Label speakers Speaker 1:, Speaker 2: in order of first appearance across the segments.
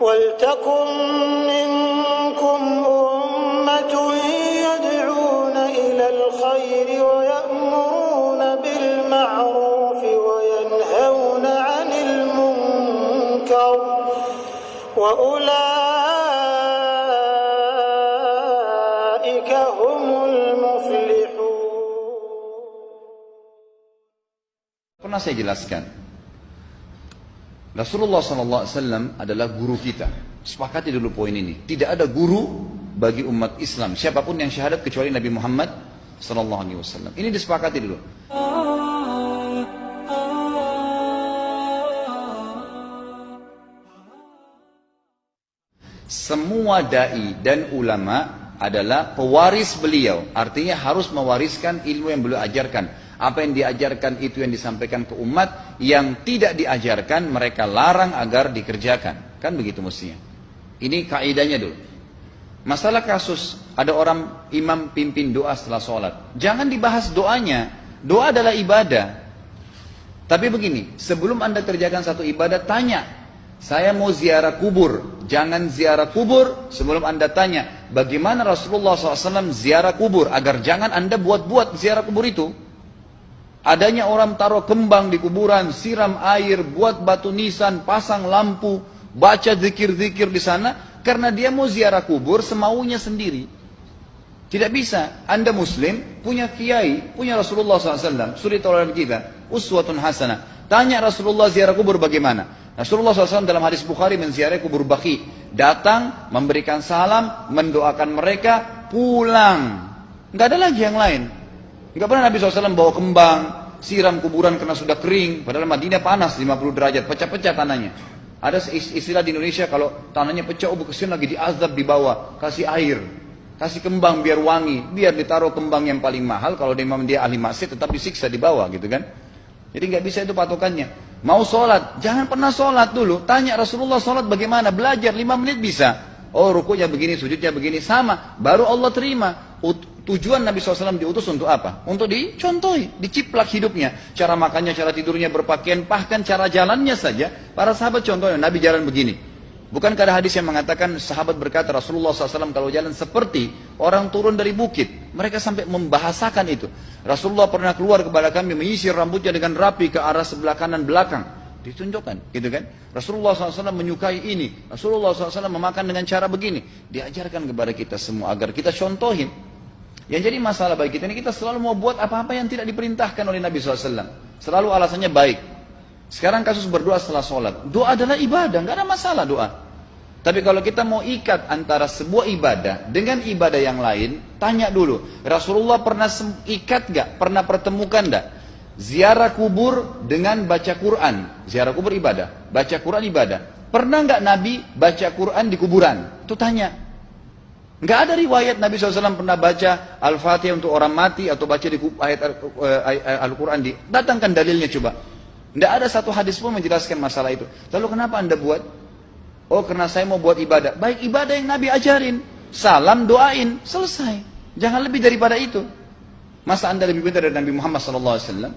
Speaker 1: وَلْتَكُنْ مِنْكُمْ أُمَّةٌ يَدْعُونَ إِلَى الْخَيْرِ وَيَأْمُرُونَ بِالْمَعْرُوفِ وَيَنْهَوْنَ عَنِ الْمُنْكَرِ وَأُولَئِكَ هُمُ الْمُفْلِحُونَ.
Speaker 2: Pernah saya jelaskan, Rasulullah SAW adalah guru kita. Sepakati dulu poin ini. Tidak ada guru bagi umat Islam siapapun yang syahadat kecuali Nabi Muhammad SAW. Ini disepakati dulu. Semua dai dan ulama adalah pewaris beliau. Artinya harus mewariskan ilmu yang beliau ajarkan. Apa yang diajarkan itu yang disampaikan ke umat, yang tidak diajarkan mereka larang agar dikerjakan. Kan begitu mestinya. Ini kaidahnya dulu. Masalah kasus ada orang imam pimpin doa setelah sholat. Jangan dibahas doanya. Doa adalah ibadah. Tapi begini, sebelum Anda kerjakan satu ibadah, tanya. Saya mau ziarah kubur. Jangan ziarah kubur sebelum Anda tanya bagaimana Rasulullah SAW ziarah kubur, agar jangan Anda buat-buat ziarah kubur itu. Adanya orang taruh kembang di kuburan, siram air, buat batu nisan, pasang lampu, baca zikir-zikir di sana, karena dia mau ziarah kubur semaunya sendiri. Tidak bisa. Anda Muslim, punya kiai, punya Rasulullah SAW, suri tauladan kita, uswatun hasanah. Tanya Rasulullah ziarah kubur bagaimana? Rasulullah SAW dalam hadis Bukhari menziarahi kubur Baqi. Datang, memberikan salam, mendoakan mereka, pulang. Nggak ada lagi yang lain. Enggak pernah Nabi SAW bawa kembang, siram kuburan karena sudah kering. Padahal Madinah panas 50 derajat, pecah-pecah tanahnya. Ada istilah di Indonesia, kalau tanahnya pecah, kesian lagi diazab di bawah, kasih air, kasih kembang biar wangi, biar ditaruh kembang yang paling mahal. Kalau dia ahli maksiat tetap disiksa di bawah gitu kan. Jadi nggak bisa itu patokannya. Mau sholat, jangan pernah sholat dulu. Tanya Rasulullah sholat bagaimana, belajar 5 menit bisa. Oh rukunya begini, sujudnya begini, sama. Baru Allah terima. Tujuan Nabi SAW diutus untuk apa? Untuk dicontohi, diciplak hidupnya. Cara makannya, cara tidurnya, berpakaian, bahkan cara jalannya saja. Para sahabat contohnya, Nabi jalan begini. Bukankah ada hadis yang mengatakan, sahabat berkata Rasulullah SAW kalau jalan seperti orang turun dari bukit. Mereka sampai membahasakan itu. Rasulullah pernah keluar kepada kami, menyisir rambutnya dengan rapi ke arah sebelah kanan belakang. Ditunjukkan, gitu kan? Rasulullah SAW menyukai ini. Rasulullah SAW memakan dengan cara begini. Diajarkan kepada kita semua agar kita contohin. Yang jadi masalah bagi kita ini, kita selalu mau buat apa-apa yang tidak diperintahkan oleh Nabi SAW. Selalu alasannya baik. Sekarang kasus berdoa setelah sholat. Doa adalah ibadah, nggak ada masalah doa. Tapi kalau kita mau ikat antara sebuah ibadah dengan ibadah yang lain, tanya dulu. Rasulullah pernah ikat nggak? Pernah pertemukan nggak? Ziarah kubur dengan baca Quran. Ziarah kubur ibadah, baca Quran ibadah. Pernah nggak Nabi baca Quran di kuburan? Itu tanya. Nggak ada riwayat Nabi SAW pernah baca Al-Fatihah untuk orang mati atau baca di ayat Al-Quran. Datangkan dalilnya coba. Nggak ada satu hadis pun menjelaskan masalah itu. Lalu kenapa Anda buat? Oh karena saya mau buat ibadah. Baik, ibadah yang Nabi ajarin. Salam, doain, selesai. Jangan lebih daripada itu. Masa Anda lebih pintar dari Nabi Muhammad SAW?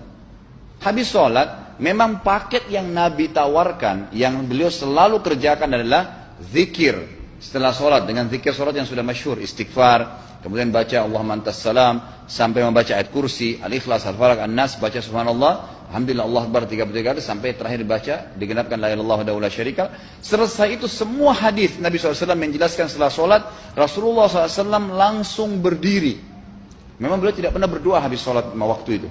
Speaker 2: Habis sholat, memang paket yang Nabi tawarkan, yang beliau selalu kerjakan adalah zikir. Setelah sholat, dengan zikir sholat yang sudah masyhur, istighfar, kemudian baca Allahumma antas salam, sampai membaca ayat kursi, al-ikhlas, al-falaq, an-nas, baca subhanallah, alhamdulillah, Allah akbar 33 kali, sampai terakhir baca, digenapkan la ilaha illallah wahdahu la syarika. Selesai itu semua hadis Nabi SAW menjelaskan setelah sholat, Rasulullah SAW langsung berdiri. Memang beliau tidak pernah berdoa habis sholat waktu itu.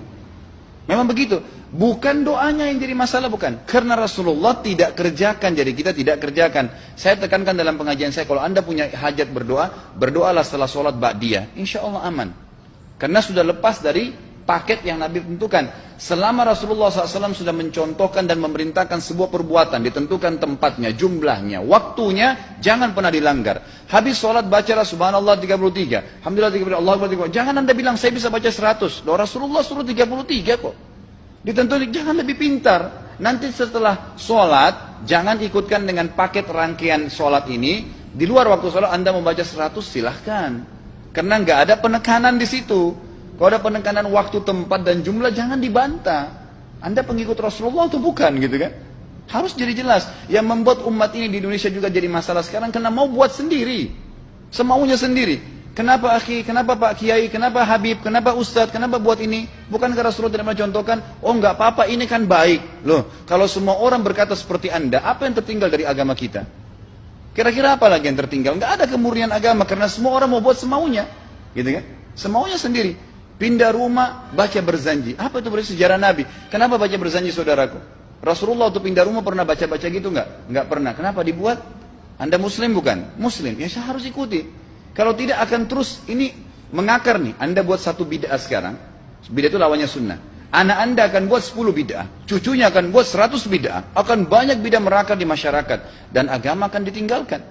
Speaker 2: Memang begitu. Bukan doanya yang jadi masalah, bukan. Karena Rasulullah tidak kerjakan, jadi kita tidak kerjakan. Saya tekankan dalam pengajian saya, kalau Anda punya hajat berdoa, berdoalah setelah sholat ba'diyah. Insya Allah aman. Karena sudah lepas dari paket yang Nabi tentukan. Selama Rasulullah SAW sudah mencontohkan dan memerintahkan sebuah perbuatan, ditentukan tempatnya, jumlahnya, waktunya, jangan pernah dilanggar. Habis sholat bacalah subhanallah 33, alhamdulillah 33, Allah akbar 33. Jangan Anda bilang saya bisa baca 100. Loh, Rasulullah suruh 33 kok. Ditentukan, jangan lebih pintar. Nanti setelah sholat, jangan ikutkan dengan paket rangkaian sholat ini. Di luar waktu sholat Anda membaca 100, silahkan. Karena nggak ada penekanan di situ. Kalau ada penekanan waktu, tempat, dan jumlah, jangan dibantah. Anda pengikut Rasulullah atau bukan gitu kan? Harus jadi jelas. Yang membuat umat ini di Indonesia juga jadi masalah sekarang karena mau buat sendiri. Semaunya sendiri. Kenapa akhi, kenapa Pak Kiai, kenapa Habib, kenapa Ustadz, kenapa buat ini? Bukankah Rasulullah tidak mencontohkan, oh enggak apa-apa, ini kan baik. Loh, kalau semua orang berkata seperti Anda, apa yang tertinggal dari agama kita? Kira-kira apa lagi yang tertinggal? Enggak ada kemurnian agama, karena semua orang mau buat semaunya. Gitu kan? Semaunya sendiri. Pindah rumah, baca berzanji. Apa itu berarti sejarah Nabi? Kenapa baca berzanji, saudaraku? Rasulullah waktu pindah rumah pernah baca-baca gitu enggak? Enggak pernah. Kenapa dibuat? Anda muslim bukan? Muslim. Ya saya harus ikuti. Kalau tidak akan terus ini mengakar nih. Anda buat satu bid'ah sekarang. Bid'ah itu lawannya sunnah. Anak Anda akan buat 10 bid'ah. Cucunya akan buat 100 bid'ah. Akan banyak bid'ah merakar di masyarakat. Dan agama akan ditinggalkan.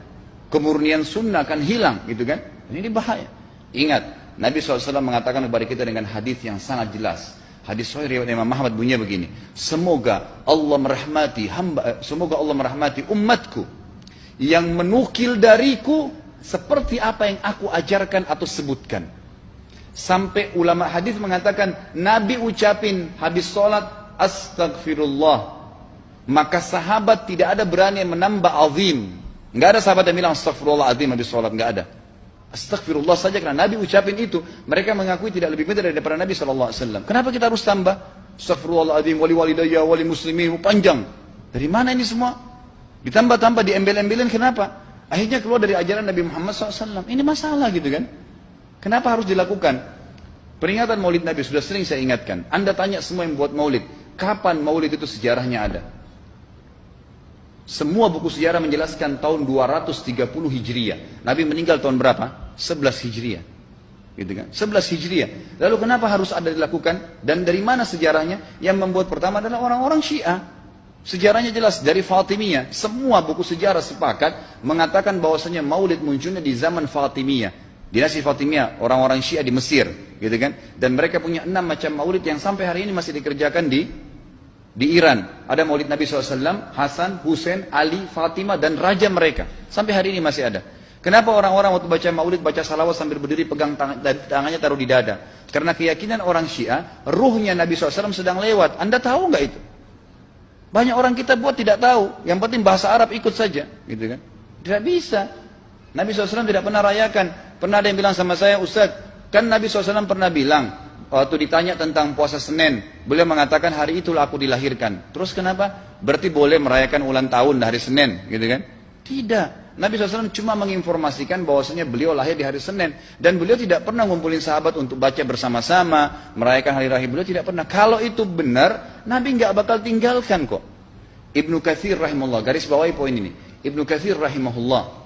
Speaker 2: Kemurnian sunnah akan hilang. Gitu kan? Ini bahaya. Ingat, Nabi SAW mengatakan kepada kita dengan hadis yang sangat jelas. Hadis sahih riwayat Imam Ahmad bunyinya begini. Semoga Allah merahmati umatku yang menukil dariku seperti apa yang aku ajarkan atau sebutkan. Sampai ulama hadis mengatakan Nabi ucapin habis sholat astagfirullah, maka sahabat tidak ada berani menambah azim. Nggak ada sahabat yang bilang astagfirullah azim habis sholat, nggak ada. Astagfirullah saja karena Nabi ucapin itu. Mereka mengakui tidak lebih pintar daripada Nabi SAW. Kenapa kita harus tambah astagfirullah azim, wali walidayya, wali muslimin, panjang? Dari mana ini semua? Ditambah-tambah, diembel-embelin, kenapa? Akhirnya keluar dari ajaran Nabi Muhammad SAW. Ini masalah gitu kan. Kenapa harus dilakukan? Peringatan maulid Nabi sudah sering saya ingatkan. Anda tanya semua yang buat maulid. Kapan maulid itu sejarahnya ada? Semua buku sejarah menjelaskan tahun 230 Hijriah. Nabi meninggal tahun berapa? 11 Hijriah. Gitu kan? 11 Hijriah. Lalu kenapa harus ada dilakukan? Dan dari mana sejarahnya? Yang membuat pertama adalah orang-orang Syiah. Sejarahnya jelas dari Fatimiyah. Semua buku sejarah sepakat mengatakan bahwasanya maulid munculnya di zaman Fatimiyah. Dinasti Fatimiyah, orang-orang Syiah di Mesir, gitu kan? Dan mereka punya 6 macam maulid yang sampai hari ini masih dikerjakan di Iran. Ada maulid Nabi SAW, Hasan, Husain, Ali, Fatimah, dan raja mereka. Sampai hari ini masih ada. Kenapa orang-orang waktu baca maulid, baca salawat sambil berdiri pegang tangannya taruh di dada? Karena keyakinan orang Syiah, ruhnya Nabi SAW sedang lewat. Anda tahu nggak itu? Banyak orang kita buat tidak tahu. Yang penting bahasa Arab ikut saja, gitu kan? Tidak bisa. Nabi SAW tidak pernah rayakan. Pernah ada yang bilang sama saya, Ustaz, kan Nabi SAW pernah bilang waktu ditanya tentang puasa Senin, beliau mengatakan hari itulah aku dilahirkan. Terus kenapa? Berarti boleh merayakan ulang tahun hari Senin, gitu kan? Tidak. Nabi SAW cuma menginformasikan bahwasanya beliau lahir di hari Senin dan beliau tidak pernah ngumpulin sahabat untuk baca bersama-sama, merayakan hari raya. Beliau tidak pernah. Kalau itu benar, Nabi nggak bakal tinggalkan kok. Ibnu Katsir rahimahullah, garis bawahi poin ini. Ibnu Katsir rahimahullah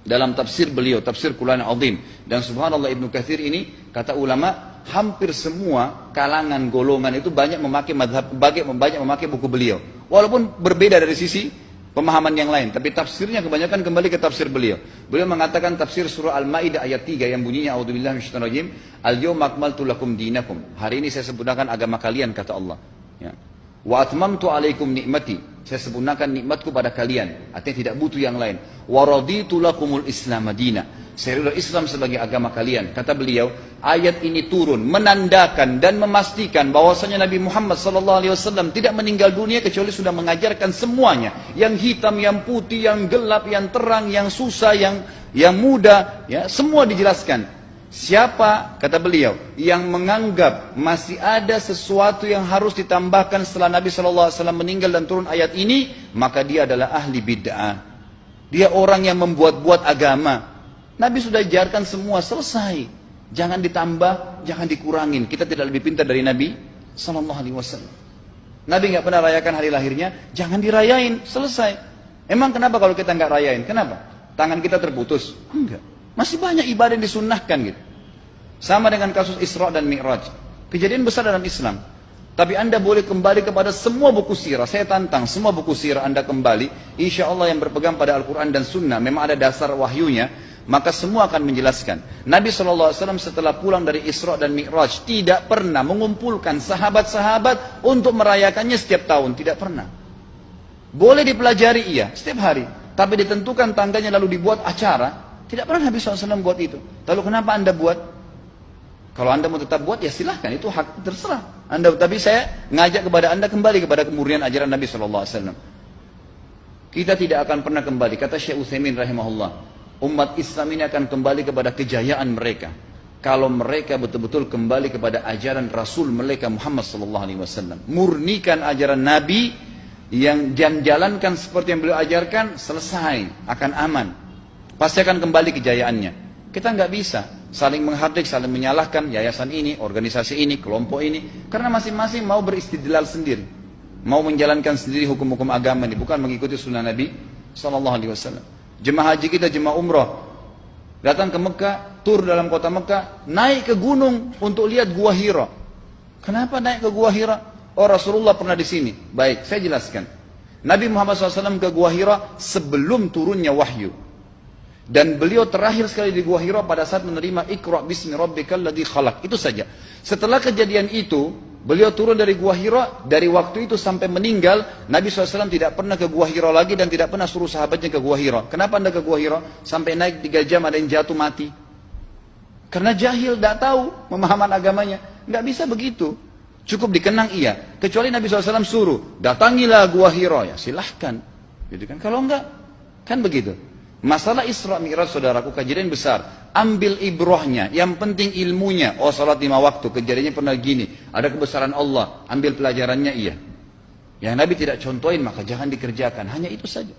Speaker 2: dalam tafsir beliau, tafsir Quran Azim, dan subhanallah Ibnu Katsir ini kata ulama hampir semua kalangan golongan itu banyak memakai madhab, banyak memakai buku beliau, walaupun berbeda dari sisi pemahaman yang lain, tapi tafsirnya kebanyakan kembali ke tafsir beliau. Beliau mengatakan tafsir surah Al-Maidah ayat 3 yang bunyinya a'udzubillahi minasyaitonir rajim, al-yauma akmaltu lakum dinakum. Hari ini saya sempurnakan agama kalian, kata Allah. Ya. Wa atmamtu alaikum nikmati. Saya sempurnakan nikmatku pada kalian. Artinya tidak butuh yang lain. Wa raditu lakumul Islam madina. Saya ridha Islam sebagai agama kalian. Kata beliau, ayat ini turun menandakan dan memastikan bahwasanya Nabi Muhammad SAW tidak meninggal dunia kecuali sudah mengajarkan semuanya. Yang hitam, yang putih, yang gelap, yang terang, yang susah, yang muda, ya, semua dijelaskan. Siapa, kata beliau, yang menganggap masih ada sesuatu yang harus ditambahkan setelah Nabi SAW meninggal dan turun ayat ini, maka dia adalah ahli bid'ah. Dia orang yang membuat-buat agama. Nabi sudah ajarkan semua, selesai. Jangan ditambah, jangan dikurangin. Kita tidak lebih pintar dari Nabi SAW. Nabi nggak pernah rayakan hari lahirnya, jangan dirayain, selesai. Emang kenapa kalau kita nggak rayain? Kenapa? Tangan kita terputus? Enggak. Masih banyak ibadah yang disunnahkan gitu. Sama dengan kasus Isra dan Mi'raj. Kejadian besar dalam Islam. Tapi Anda boleh kembali kepada semua buku sirah. Saya tantang semua buku sirah Anda kembali. Insya Allah yang berpegang pada Al-Quran dan Sunnah, memang ada dasar wahyunya, maka semua akan menjelaskan. Nabi SAW setelah pulang dari Isra dan Mi'raj tidak pernah mengumpulkan sahabat-sahabat untuk merayakannya setiap tahun. Tidak pernah. Boleh dipelajari iya, setiap hari. Tapi ditentukan tanggalnya lalu dibuat acara. Tidak pernah Nabi SAW buat itu. Lalu kenapa Anda buat? Kalau Anda mau tetap buat, ya silahkan. Itu hak terserah Anda. Tapi saya ngajak kepada Anda kembali kepada kemurnian ajaran Nabi SAW. kita tidak akan pernah kembali. Kata Syekh Utsaimin rahimahullah, umat Islam ini akan kembali kepada kejayaan mereka kalau mereka betul-betul kembali kepada ajaran Rasul mereka Muhammad sallallahu alaihi wasallam. Murnikan ajaran Nabi yang jalankan seperti yang beliau ajarkan, selesai, akan aman. Pasti akan kembali kejayaannya. Kita nggak bisa saling menghardik, saling menyalahkan yayasan ini, organisasi ini, kelompok ini, karena masing-masing mau beristidlal sendiri, mau menjalankan sendiri hukum-hukum agama ini, bukan mengikuti sunnah Nabi sallallahu alaihi wasallam. Jemaah haji kita, jemaah umrah, datang ke Mekah, tur dalam kota Mekah, naik ke gunung untuk lihat Gua Hira. Kenapa naik ke Gua Hira? Oh, Rasulullah pernah di sini. Baik, saya jelaskan. Nabi Muhammad SAW ke Gua Hira sebelum turunnya wahyu. Dan beliau terakhir sekali di Gua Hira pada saat menerima Iqra bismi rabbikal ladzi khalaq. Itu saja. Setelah kejadian itu, beliau turun dari Gua Hira. Dari waktu itu sampai meninggal, Nabi SAW tidak pernah ke Gua Hira lagi dan tidak pernah suruh sahabatnya ke Gua Hira. Kenapa anda ke Gua Hira? Sampai naik 3 jam ada yang jatuh mati. Karena jahil, tidak tahu pemahaman agamanya. Nggak bisa begitu. Cukup dikenang iya. Kecuali Nabi SAW suruh, datangilah Gua Hira. Ya silahkan. Gitu kan? Kalau enggak, kan begitu. Masalah Isra Mi'raj, saudaraku, kejadian besar. Ambil ibrahnya, yang penting ilmunya. Oh, salat 5 waktu, kejadiannya pernah gini. Ada kebesaran Allah, ambil pelajarannya iya. Yang Nabi tidak contohin, maka jangan dikerjakan. Hanya itu saja.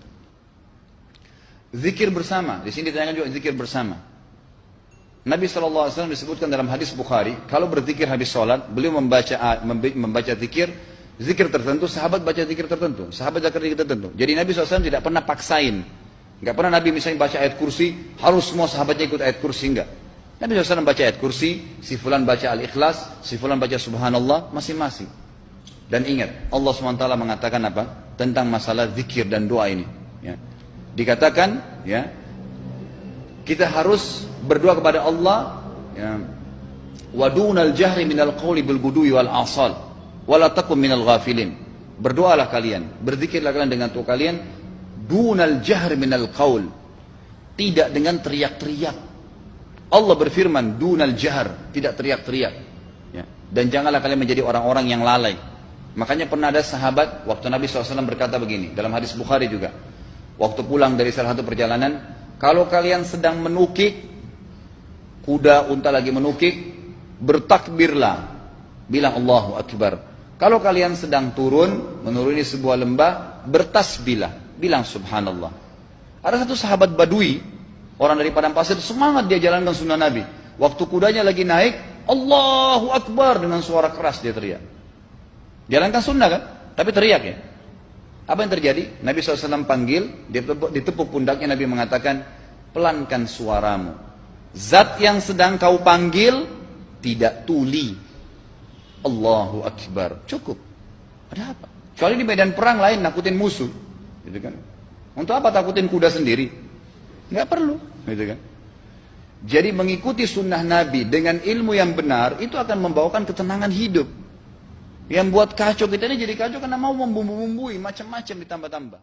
Speaker 2: Zikir bersama, di sini ditanyakan juga zikir bersama. Nabi SAW disebutkan dalam hadis Bukhari, kalau berzikir habis sholat, beliau membaca zikir tertentu, sahabat baca zikir tertentu, sahabat baca zikir tertentu. Jadi Nabi SAW tidak pernah paksain. Enggak pernah Nabi misalnya baca ayat kursi, harus semua sahabatnya ikut ayat kursi, enggak. Nabi SAW baca ayat kursi, si fulan baca al-ikhlas, si fulan baca subhanallah, masing-masing. Dan ingat, Allah SWT mengatakan apa? Tentang masalah zikir dan doa ini. Ya. Dikatakan, ya, kita harus berdoa kepada Allah, ya, wadunal jahri minal qawli bil gudui wal asal, wala takum minal ghafilin. Berdoalah kalian, berzikirlah kalian dengan doa kalian, dunal jahri minal qaul, tidak dengan teriak-teriak. Allah berfirman dunal jahr, tidak teriak-teriak, ya. Dan janganlah kalian menjadi orang-orang yang lalai. Makanya pernah ada sahabat, waktu Nabi SAW berkata begini, dalam hadis Bukhari juga, waktu pulang dari salah satu perjalanan, kalau kalian sedang menukik, kuda unta lagi menukik, bertakbirlah, bilang Allahu Akbar. Kalau kalian sedang turun, menuruni sebuah lembah, bertasbihlah, bilang subhanallah. Ada satu sahabat badui, orang dari padang pasir, semangat dia jalankan sunnah Nabi. Waktu kudanya lagi naik, Allahu Akbar, dengan suara keras dia teriak. Jalankan sunnah kan? Tapi teriak ya. Apa yang terjadi? Nabi SAW panggil, ditepuk pundaknya, Nabi mengatakan, pelankan suaramu. Zat yang sedang kau panggil tidak tuli. Allahu Akbar. Cukup. Ada apa? Kecuali di medan perang lain nakutin musuh. Gitu kan? Untuk apa takutin kuda sendiri? Nggak perlu, gitu kan? Jadi mengikuti sunnah Nabi dengan ilmu yang benar itu akan membawakan ketenangan hidup. Yang buat kacau kita ini jadi kacau karena mau membumbu-bumbui macam-macam ditambah-tambah.